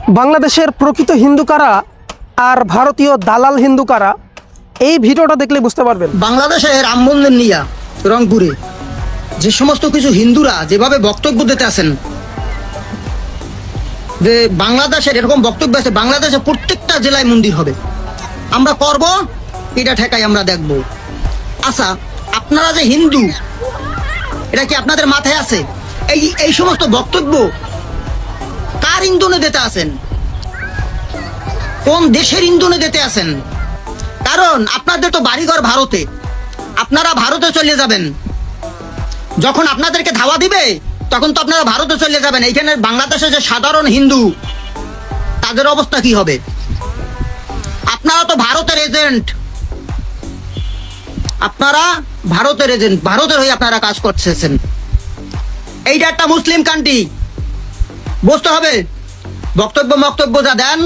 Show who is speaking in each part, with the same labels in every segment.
Speaker 1: বাংলাদেশের প্রকৃত হিন্দু কারা আর ভারতীয় দালাল হিন্দু কারা, এই ভিডিওটা দেখলে বুঝতে পারবেন।
Speaker 2: বাংলাদেশের রাম মন্দির নিয়া রংপুরে যে সমস্ত কিছু হিন্দুরা যেভাবে বক্তব্য দিতে আছেন, যে বাংলাদেশের এরকম বক্তব্য আছে, বাংলাদেশের প্রত্যেকটা জেলায় মন্দির হবে, আমরা করব, এটা ঠেকাই আমরা দেখব। আচ্ছা, আপনারা যে হিন্দু, এটা কি আপনাদের মাথায় আছে? এই সমস্ত বক্তব্য কার ইন্ধনে দিতে আছেন? কোন দেশের ইন্ধনে দিতে আছেন? কারণ আপনাদের তো বাড়িঘর ভারতে, আপনারা ভারতে চলে যাবেন। যখন আপনাদেরকে ধাওয়া দিবে তখন তো আপনারা ভারতে চলে যাবেন। এইখানে বাংলাদেশে যে সাধারণ হিন্দু, তাদের অবস্থা কি হবে? আপনারা তো ভারতের এজেন্ট, আপনারা ভারতের এজেন্ট, ভারতের হয়ে আপনারা কাজ করতেছেন। এইটা একটা মুসলিম কান্ট্রি, বুঝতে হবে। বক্তব্য যা দেন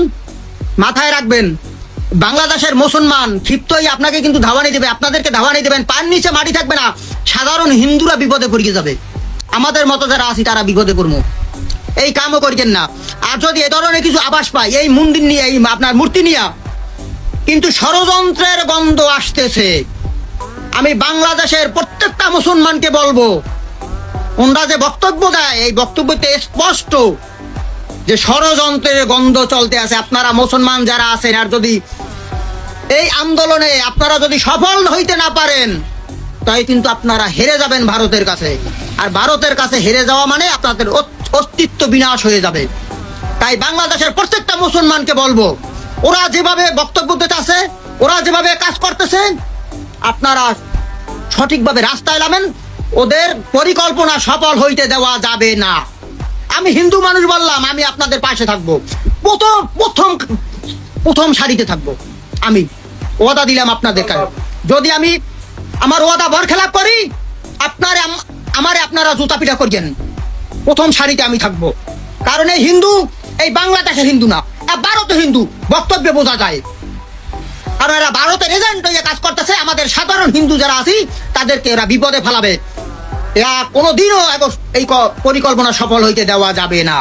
Speaker 2: মাথায় রাখবেন। বাংলাদেশের মুসলমান ক্ষিপ্ত হয়ে আপনাকে কিন্তু ধাওয়ানি দেবে, আপনাদেরকে ধাওয়ানি দেবেন, পায়ের নিচে মাটি থাকবে না। সাধারণ হিন্দুরা বিপদে পড়ে যাবে, আমাদের মতো যারা আছি তারা বিপদে পড়বো। এই কামও করবেন না। আর যদি এ ধরনের কিছু আভাস পাই এই মন্দির নিয়ে, এই আপনার মূর্তি নিয়ে কিন্তু ষড়যন্ত্রের গন্ধ আসতেছে, আমি বাংলাদেশের প্রত্যেকটা মুসলমানকে বলবো, ওনারা যে বক্তব্য দেয় এই বক্তব্যতে স্পষ্ট যে ষড়যন্ত্রের গন্ধ চলতে আছে। আপনারা মুসলমান যারা আছেন, আর যদি এই আন্দোলনে আপনারা যদি সফল হইতে না পারেন, তাই কিন্তু আপনারা হেরে যাবেন ভারতের কাছে। আর ভারতের কাছে হেরে যাওয়া মানে আপনাদের অস্তিত্ব বিনাশ হয়ে যাবে। তাই বাংলাদেশের প্রত্যেকটা মুসলমানকে বলবো, ওরা যেভাবে বক্তব্য দিতে আছে, ওরা যেভাবে কাজ করতেছে, আপনারা সঠিকভাবে রাস্তায় নামেন। ওদের পরিকল্পনা সফল হইতে দেওয়া যাবে না। আমি হিন্দু মানুষ বললাম, আমি আপনাদের পাশে থাকবো, প্রথম সারিতে থাকবো। আমি ওয়াদা দিলাম আপনাদের কাছে, যদি আমি আমার ওয়াদা বরখেলাপ করি, আপনারা জুতা পিটা করছেন, প্রথম সারিতে আমি থাকবো। কারণ এই হিন্দু, এই বাংলাদেশের হিন্দু না, ভারতের হিন্দু, বক্তব্যে বোঝা যায়। কারণ এরা ভারতের এজেন্ট হয়ে কাজ করতেছে। আমাদের সাধারণ হিন্দু যারা আছি তাদেরকে এরা বিপদে ফেলাবে। এরা কোনোদিনও এই পরিকল্পনা সফল হইতে দেওয়া যাবে না।